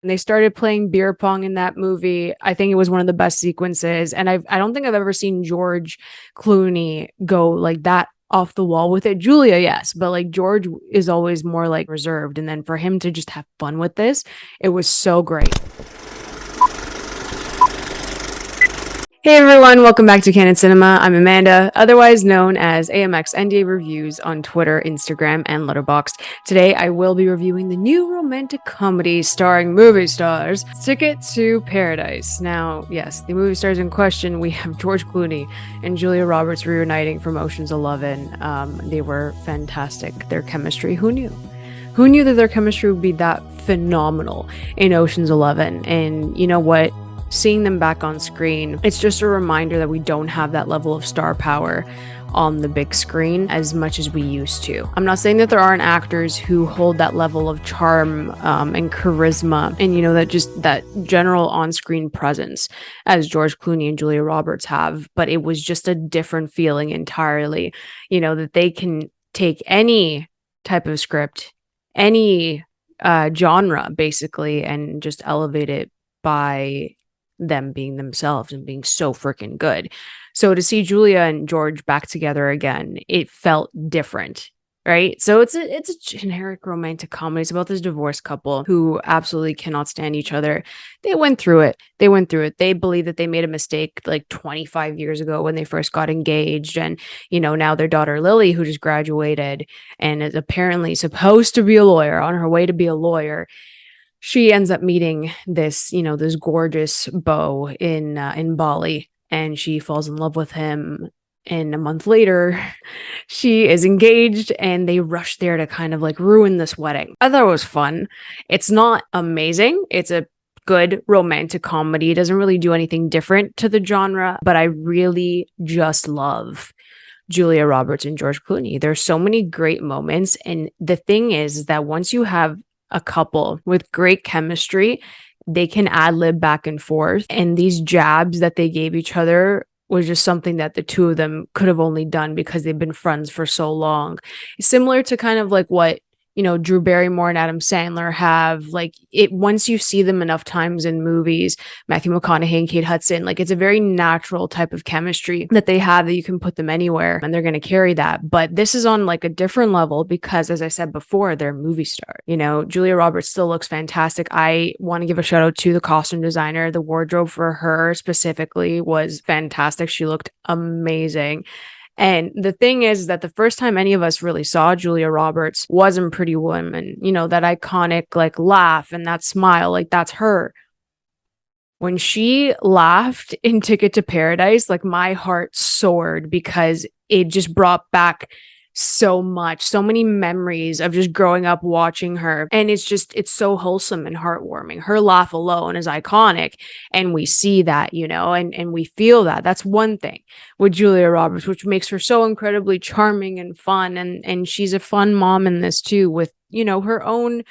And they started playing beer pong in that movie. I think it was one of the best sequences. And I don't think I've ever seen George Clooney go like that off the wall with it. Julia, yes, but like George is always more like reserved. And then for him to just have fun with this, it was so great. Hey everyone, welcome back to Candid Cinema. I'm Amanda, otherwise known as AMX NDA Reviews on Twitter, Instagram, and Letterboxd. Today I will be reviewing the new romantic comedy starring movie stars, Ticket to Paradise. Now, yes, the movie stars in question, we have George Clooney and Julia Roberts reuniting from Ocean's 11. They were fantastic. Their chemistry, who knew? Who knew that their chemistry would be that phenomenal in Ocean's 11? And you know what? Seeing them back on screen, it's just a reminder that we don't have that level of star power on the big screen as much as we used to. I'm not saying that there aren't actors who hold that level of charm and charisma and, you know, that just that general on-screen presence as George Clooney and Julia Roberts have, but it was just a different feeling entirely, you know, that they can take any type of script, any genre basically, and just elevate it by them being themselves and being so freaking good. So to see Julia and George back together again, it felt different, right? So it's a generic romantic comedy. It's about this divorced couple who absolutely cannot stand each other. They went through it. They believe that they made a mistake like 25 years ago when they first got engaged. And, you know, now their daughter Lily, who just graduated and is apparently supposed to be a lawyer, on her way to be a lawyer, she ends up meeting this, you know, this gorgeous beau in Bali, and she falls in love with him. And a month later, she is engaged, and they rush there to kind of like ruin this wedding. I thought it was fun. It's not amazing. It's a good romantic comedy. It doesn't really do anything different to the genre, but I really just love Julia Roberts and George Clooney. There's so many great moments. And the thing is that once you have a couple with great chemistry, they can ad-lib back and forth. And these jabs that they gave each other was just something that the two of them could have only done because they've been friends for so long. Similar to kind of like what, you know, Drew Barrymore and Adam Sandler have. Like, it, once you see them enough times in movies, Matthew McConaughey and Kate Hudson, like, it's a very natural type of chemistry that they have that you can put them anywhere and they're going to carry that. But this is on like a different level because, as I said before, they're movie stars. You know, Julia Roberts still looks fantastic. I want to give a shout out to the costume designer. The wardrobe for her specifically was fantastic. She looked amazing. And the thing is that the first time any of us really saw Julia Roberts was in Pretty Woman. You know, that iconic like laugh and that smile, like that's her. When she laughed in Ticket to Paradise, like my heart soared because it just brought back so much, so many memories of just growing up watching her. And it's so wholesome and heartwarming. Her laugh alone is iconic. And we see that, you know, and we feel that. That's one thing with Julia Roberts, which makes her so incredibly charming and fun. And she's a fun mom in this too, with, you know, her own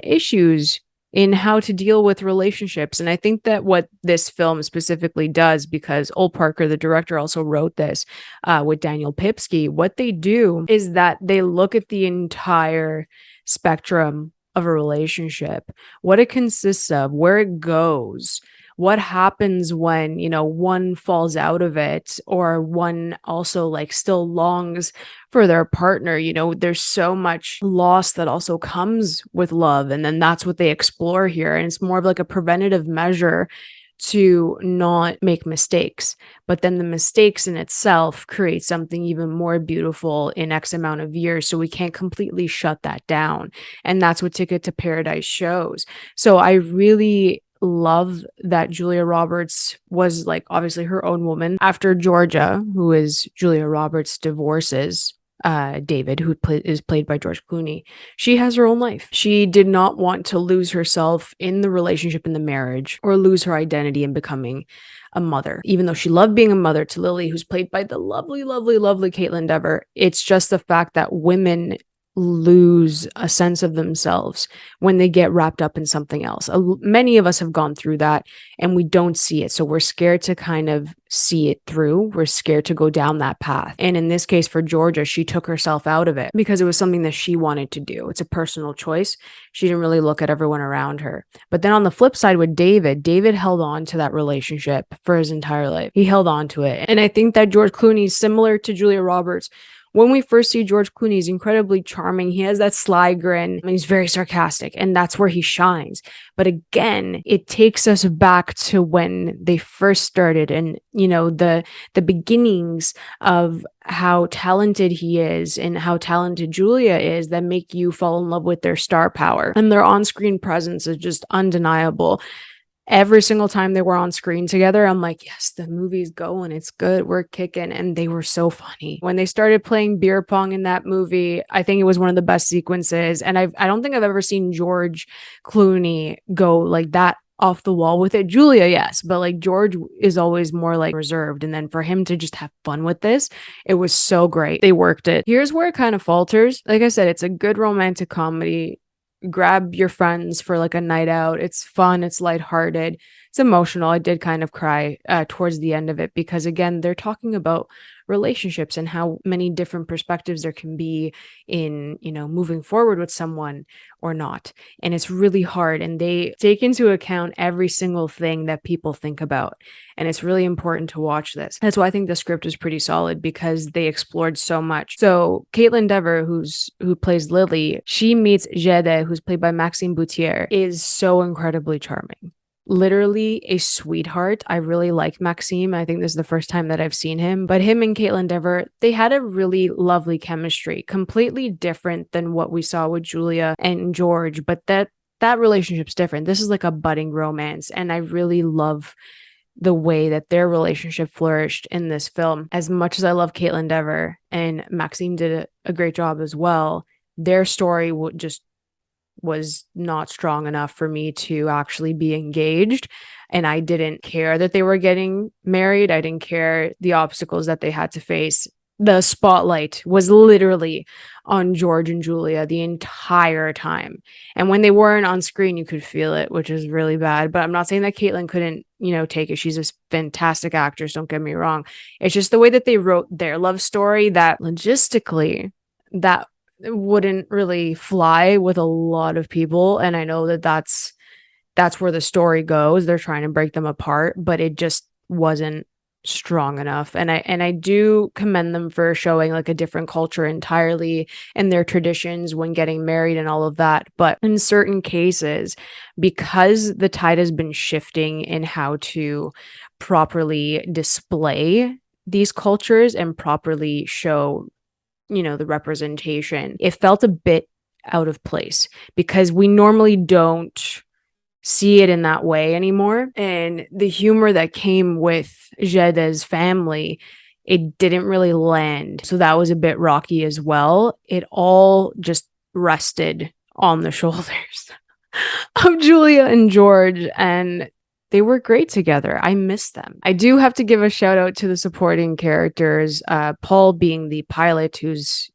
issues in how to deal with relationships. And I think that what this film specifically does, because Ol Parker, the director, also wrote this with Daniel Pipsky, what they do is that they look at the entire spectrum of a relationship, what it consists of, where it goes, what happens when, you know, one falls out of it or one also like still longs for their partner. You know, there's so much loss that also comes with love. And then that's what they explore here. And it's more of like a preventative measure to not make mistakes. But then the mistakes in itself create something even more beautiful in X amount of years. So we can't completely shut that down. And that's what Ticket to Paradise shows. So I really love that Julia Roberts was like obviously her own woman after Georgia, who is Julia Roberts, divorces David, who is played by George Clooney. She has her own life. She did not want to lose herself in the relationship, in the marriage, or lose her identity in becoming a mother, even though she loved being a mother to Lily, who's played by the lovely, lovely, lovely Caitlin Dever. It's just the fact that women lose a sense of themselves when they get wrapped up in something else. Many of us have gone through that and we don't see it. So we're scared to kind of see it through. We're scared to go down that path. And in this case for Georgia, she took herself out of it because it was something that she wanted to do. It's a personal choice. She didn't really look at everyone around her. But then on the flip side with David held on to that relationship for his entire life. He held on to it. And I think that George Clooney is similar to Julia Roberts. When we first see George Clooney, he's incredibly charming. He has that sly grin and he's very sarcastic, and that's where he shines. But again, it takes us back to when they first started and, the beginnings of how talented he is and how talented Julia is that make you fall in love with their star power. And their on-screen presence is just undeniable. Every single time they were on screen together, I'm like, yes, the movie's going. It's good. We're kicking. And they were so funny. When they started playing beer pong in that movie, I think it was one of the best sequences. And I don't think I've ever seen George Clooney go like that off the wall with it. Julia, yes, but like George is always more like reserved. And then for him to just have fun with this, it was so great. They worked it. Here's where it kind of falters. Like I said, it's a good romantic comedy. Grab your friends for like a night out. It's fun. It's lighthearted. It's emotional. I did kind of cry towards the end of it because, again, they're talking about relationships and how many different perspectives there can be in, moving forward with someone or not. And it's really hard. And they take into account every single thing that people think about. And it's really important to watch this. That's why I think the script is pretty solid because they explored so much. So Caitlin Dever, who plays Lily, she meets Jede, who's played by Maxime Boutier, is so incredibly charming. Literally a sweetheart. I really like Maxime. I think this is the first time that I've seen him. But him and Caitlin Dever, they had a really lovely chemistry, completely different than what we saw with Julia and George. But that relationship's different. This is like a budding romance. And I really love the way that their relationship flourished in this film. As much as I love Caitlin Dever, and Maxime did a great job as well, their story was not strong enough for me to actually be engaged. And I didn't care that they were getting married. I didn't care the obstacles that they had to face. The spotlight was literally on George and Julia the entire time. And when they weren't on screen, you could feel it, which is really bad. But I'm not saying that Caitlin couldn't, take it. She's a fantastic actress. Don't get me wrong. It's just the way that they wrote their love story that logistically, that wouldn't really fly with a lot of people. And I know that that's where the story goes. They're trying to break them apart, but it just wasn't strong enough. And I do commend them for showing like a different culture entirely and their traditions when getting married and all of that. But in certain cases, because the tide has been shifting in how to properly display these cultures and properly show the representation, it felt a bit out of place because we normally don't see it in that way anymore. And the humor that came with Jede's family, it didn't really land. So that was a bit rocky as well. It all just rested on the shoulders of Julia and George, and they were great together. I miss them. I do have to give a shout out to the supporting characters. Paul being the pilot, who's,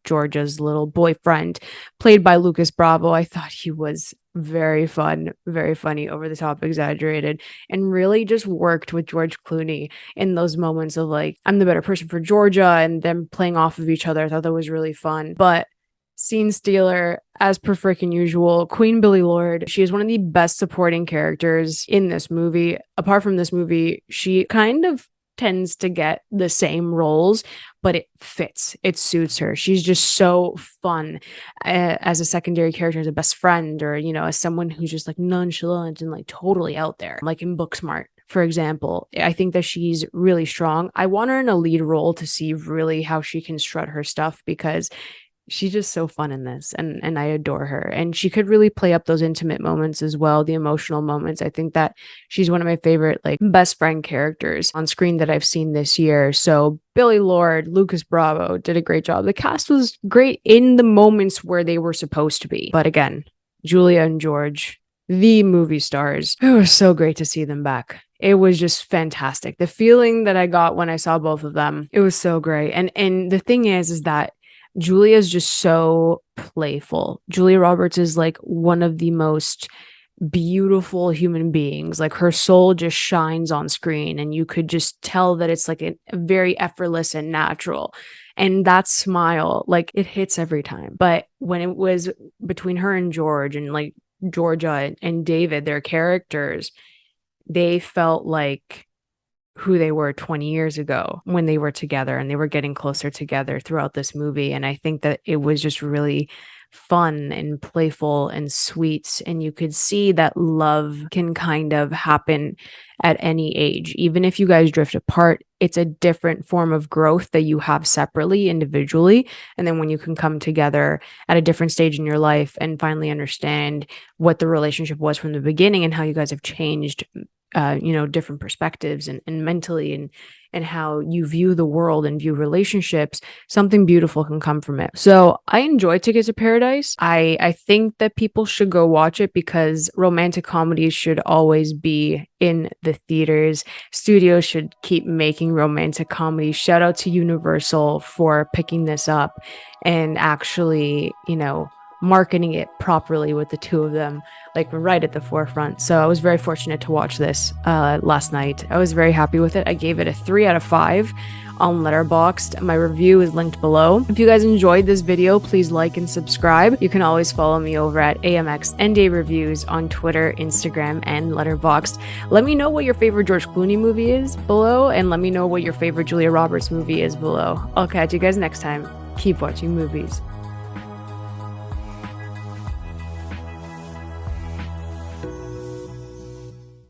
Georgia's little boyfriend, played by Lucas Bravo. I thought he was very fun, very funny, over the top, exaggerated, and really just worked with George Clooney in those moments of like, I'm the better person for Georgia, and them playing off of each other. I thought that was really fun. But scene stealer, as per freaking usual, Queen Billie Lourd. She is one of the best supporting characters in this movie. Apart from this movie, she kind of tends to get the same roles, but it fits. It suits her. She's just so fun as a secondary character, as a best friend, or, as someone who's just like nonchalant and like totally out there, like in Booksmart, for example. I think that she's really strong. I want her in a lead role to see really how she can strut her stuff, because she's just so fun in this, and I adore her. And she could really play up those intimate moments as well, the emotional moments. I think that she's one of my favorite like best friend characters on screen that I've seen this year. So Billie Lourd, Lucas Bravo did a great job. The cast was great in the moments where they were supposed to be. But again, Julia and George, the movie stars, it was so great to see them back. It was just fantastic. The feeling that I got when I saw both of them, it was so great. And the thing is that Julia's just so playful. Julia Roberts is like one of the most beautiful human beings. Like her soul just shines on screen, and you could just tell that it's like a very effortless and natural. And that smile, like it hits every time. But when it was between her and George and like Georgia and David, their characters, they felt like who they were 20 years ago when they were together, and they were getting closer together throughout this movie. And I think that it was just really fun and playful and sweet. And you could see that love can kind of happen at any age. Even if you guys drift apart, it's a different form of growth that you have separately, individually. And then when you can come together at a different stage in your life and finally understand what the relationship was from the beginning and how you guys have changed, different perspectives and mentally, and how you view the world and view relationships, something beautiful can come from it. So I enjoy Ticket to Paradise. I think that people should go watch it because romantic comedies should always be in the theaters. Studios should keep making romantic comedies. Shout out to Universal for picking this up and actually, marketing it properly with the two of them, like right at the forefront. So I was very fortunate to watch this last night. I was very happy with it. I gave it a 3 out of 5 on Letterboxd. My review is linked below. If you guys enjoyed this video, please like and subscribe. You can always follow me over at AMX NDA Reviews on Twitter, Instagram, and Letterboxd. Let me know what your favorite George Clooney movie is below, and let me know what your favorite Julia Roberts movie is below. I'll catch you guys next time. Keep watching movies.